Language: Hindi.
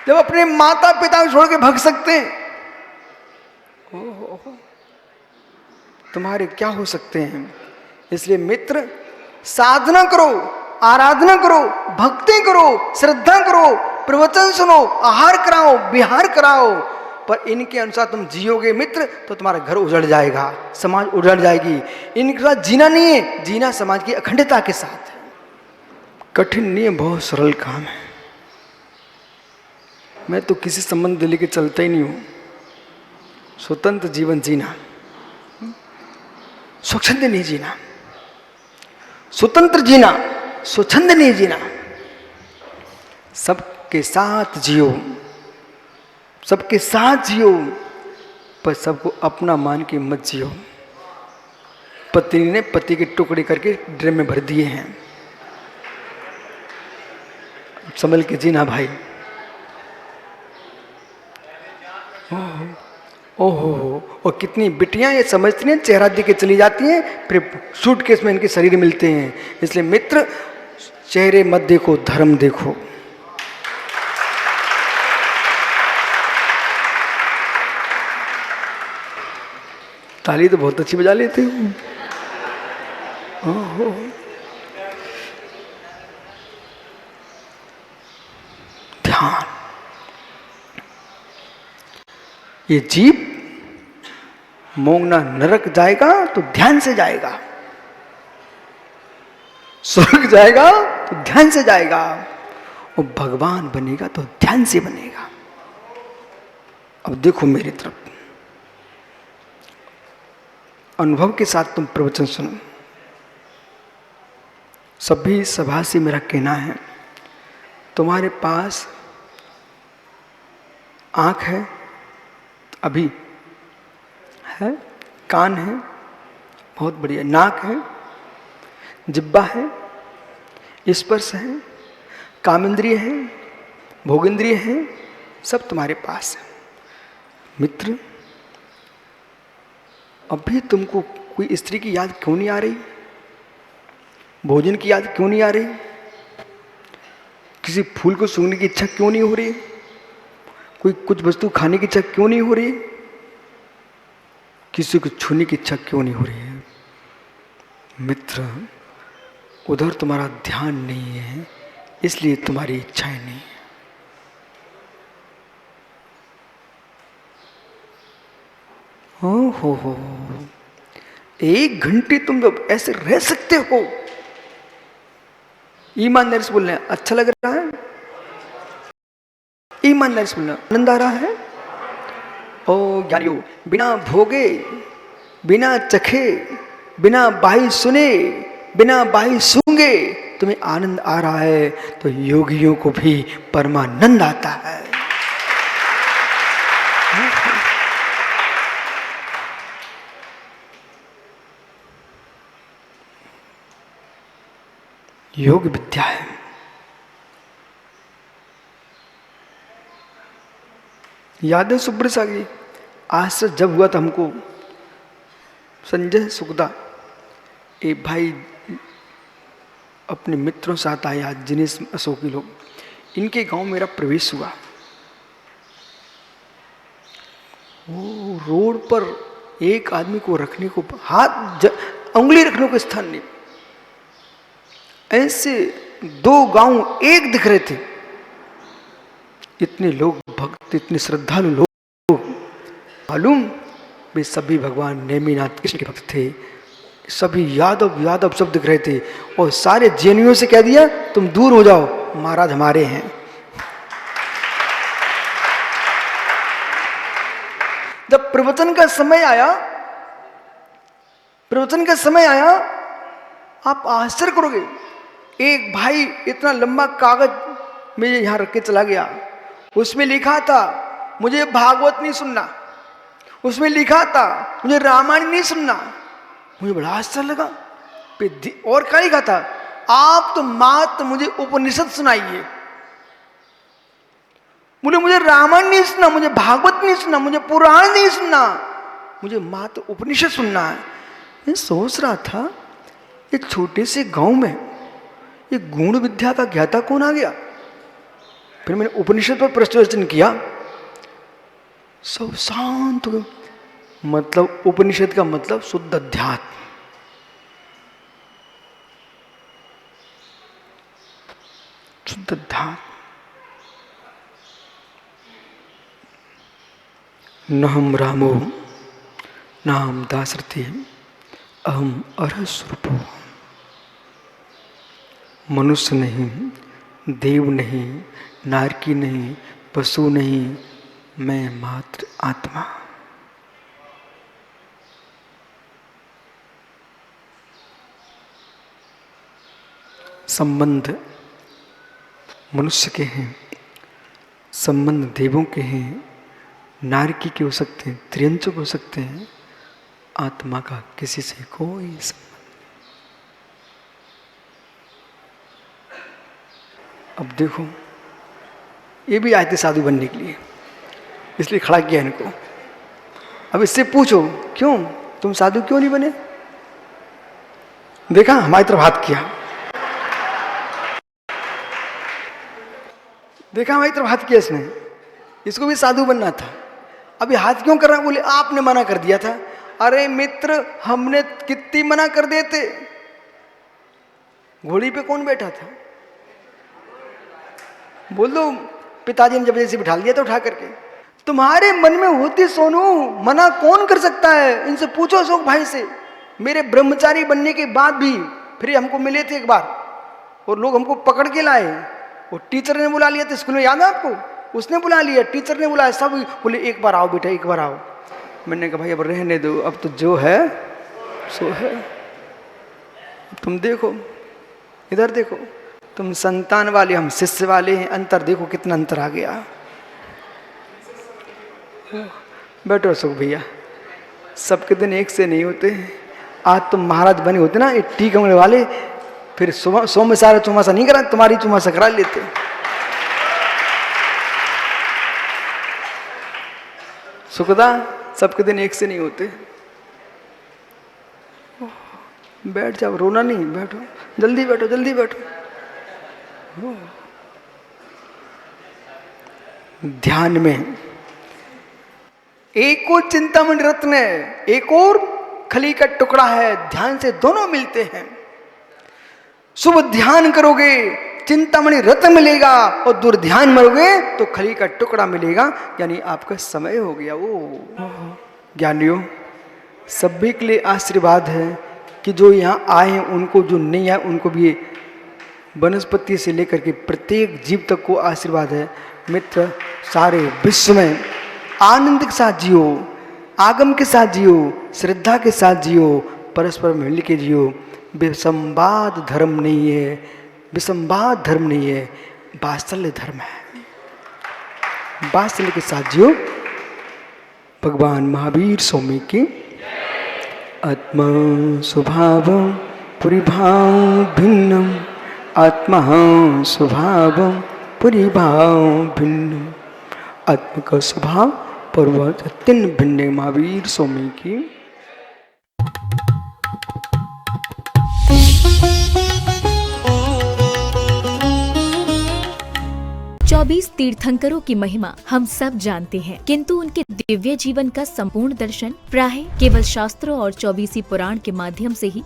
जब अपने माता पिता को छोड़ के भाग सकते हैं, तुम्हारे क्या हो सकते हैं। इसलिए मित्र, साधना करो, आराधना करो, भक्ति करो, श्रद्धा करो, प्रवचन सुनो, आहार कराओ, विहार कराओ, पर इनके अनुसार तुम जियोगे मित्र तो तुम्हारा घर उजड़ जाएगा, समाज उजड़ जाएगी। इनके साथ जीना नहीं है, जीना समाज की अखंडता के साथ है। कठिन नहीं है, बहुत सरल काम है। मैं तो किसी संबंध लेके चलता ही नहीं हूं। स्वतंत्र जीवन जीना, स्वच्छंद नहीं जीना, स्वतंत्र जीना, स्वच्छंद नहीं जीना। सबके साथ जियो, सबके साथ जियो, पर सबको अपना मान के मत जियो। पत्नी ने पति के टुकड़े करके ड्रम में भर दिए हैं, संभल के जीना भाई। ओहो, और कितनी बिटियां ये समझती हैं चेहरा दे के चली जाती हैं, फिर सूटकेस में इनके शरीर मिलते हैं। इसलिए मित्र, चेहरे मत देखो, धर्म देखो। ताली तो बहुत अच्छी बजा लेते हो। ओहो, ध्यान। ये जीव मोंगना नरक जाएगा तो ध्यान से जाएगा, स्वर्ग जाएगा तो ध्यान से जाएगा, और भगवान बनेगा तो ध्यान से बनेगा। अब देखो मेरी तरफ, अनुभव के साथ तुम प्रवचन सुनो। सभी सभा से मेरा कहना है, तुम्हारे पास आंख है अभी है, कान है बहुत बढ़िया, नाक है, जिब्बा है, स्पर्श है, कामेंद्रिय है, भोगेंद्रिय है, सब तुम्हारे पास है। मित्र, अभी तुमको कोई स्त्री की याद क्यों नहीं आ रही? भोजन की याद क्यों नहीं आ रही? किसी फूल को सूंघने की इच्छा क्यों नहीं हो रही? कोई कुछ वस्तु खाने की इच्छा क्यों नहीं हो रही? किसी को छूने की इच्छा क्यों नहीं हो रही है? मित्र, उधर तुम्हारा ध्यान नहीं है, इसलिए तुम्हारी इच्छाएं नहीं है। हो, 1 घंटे तुम जब ऐसे रह सकते हो, ईमानदारी से बोलना है, अच्छा लग रहा है? ईमानदारी से बोलना, आनंद आ रहा है? ओ ज्ञानियों, बिना भोगे, बिना चखे, बिना बाही सुने, बिना बाही सूंघे तुम्हें आनंद आ रहा है, तो योगियों को भी परमानंद आता है। योग विद्या है। याद है सुब्र सागी, आज से जब हुआ था हमको, संजय सुखदा एक भाई अपने मित्रों साथ आए, आज जिनेश अशोकी लोग, इनके गांव मेरा प्रवेश हुआ। वो रोड पर एक आदमी को रखने को, उंगली रखने को स्थान नहीं। ऐसे 2 गांव एक दिख रहे थे, इतने लोग भक्त, इतने श्रद्धालु लोग, मालूम वे सभी भगवान नेमिनाथ कृष्ण के भक्त थे। सभी यादव यादव सब दिख रहे थे, और सारे जैनियों से कह दिया तुम दूर हो जाओ, महाराज हमारे हैं। जब प्रवचन का समय आया, प्रवचन का समय आया, आप आश्चर्य करोगे, एक भाई इतना लंबा कागज मुझे यहां रख के चला गया, उसमें लिखा था मुझे भागवत नहीं सुनना, उसमें लिखा था मुझे रामायण नहीं सुनना। मुझे बड़ा आश्चर्य लगा, और क्या लिखा था, आप तो मात्र मुझे उपनिषद सुनाइए। बोले मुझे रामायण नहीं सुनना, मुझे भागवत नहीं सुनना, मुझे पुराण नहीं सुनना, मुझे मात्र उपनिषद सुनना है। मैं सोच रहा था, एक छोटे से गांव में ये गुण विद्या का ज्ञाता कौन आ गया? फिर मैंने उपनिषद पर प्रश्न किया, सब शांत हो गए। मतलब उपनिषद का मतलब शुद्ध अध्यात्म। शुद्ध अध्यात्म। न हम रामो न हम दासरथी अहम अरस्वरूपो। मनुष्य नहीं, देव नहीं, नारकी नहीं, पशु नहीं, मैं मात्र आत्मा। संबंध मनुष्य के हैं, संबंध देवों के हैं, नारकी के हो सकते हैं, त्रियंचक हो सकते हैं, आत्मा का किसी से कोई संबंध। अब देखो, ये भी आए थे साधु बनने के लिए, इसलिए खड़ा किया इनको। अब इससे पूछो, क्यों तुम साधु क्यों नहीं बने? देखा, हमारी तरफ हाथ किया, देखा हमारी तरफ हाथ किया इसने। इसको भी साधु बनना था। अभी हाथ क्यों कर रहा? बोले आपने मना कर दिया था। अरे मित्र, हमने कितनी मना कर देते। घोड़ी पे कौन बैठा था? बोल दो, पिताजी ने जबरदस्ती बिठा दिया था उठा करके। तुम्हारे मन में होती सोनू, मना कौन कर सकता है? इनसे पूछो अशोक भाई से। मेरे ब्रह्मचारी बनने के बाद भी फिर हमको मिले थे एक बार, और लोग हमको पकड़ के लाए। वो टीचर ने बुला लिया था स्कूल में, याद है आपको? उसने बुला लिया, टीचर ने बुलाया, सब बोले एक बार आओ बेटा, एक बार आओ। मैंने कहा भाई अब रहने दो, अब तो जो है सो है। तुम देखो, इधर देखो, तुम संतान वाले, हम शिष्य वाले हैं। अंतर देखो, कितना अंतर आ गया। बैठो अशोक भैया, सबके दिन एक से नहीं होते। आज तुम महाराज बने होते ना, एक टी कमरे वाले, फिर सो में सारा चुमासा नहीं करा, तुम्हारी चुमासा करा लेते। सुखदा, सबके दिन एक से नहीं होते। बैठ जाओ, रोना नहीं, बैठो, जल्दी बैठो, जल्दी बैठो। ध्यान में एक और चिंतामणि रत्न है, एक और खली का टुकड़ा है। ध्यान से दोनों मिलते हैं। शुभ ध्यान करोगे चिंतामणि रत्न मिलेगा, और दुर्ध्यान मरोगे तो खली का टुकड़ा मिलेगा। यानी आपका समय हो गया। वो ज्ञानियों, सभी के लिए आशीर्वाद है कि जो यहाँ आए हैं उनको, जो नहीं आए उनको भी, वनस्पति से लेकर के प्रत्येक जीव तक को आशीर्वाद है। मित्र, सारे विश्व में आनंद के साथ जियो, आगम के साथ जियो, श्रद्धा के साथ जियो, परस्पर मिल के जियो। विसंवाद धर्म नहीं है, विसंवाद धर्म नहीं है, वात्सल्य धर्म है। वात्सल्य के साथ जियो। भगवान महावीर स्वामी की आत्मा स्वभाव परिभाव भिन्नम, आत्मा स्वभाव परिभाव भिन्नम। आत्मा का स्वभाव पर्वत तीन भिन्न। महावीर स्वामी की। चौबीस तीर्थंकरों की महिमा हम सब जानते हैं, किंतु उनके दिव्य जीवन का संपूर्ण दर्शन प्रायः केवल शास्त्रों और 24 पुराण के माध्यम से ही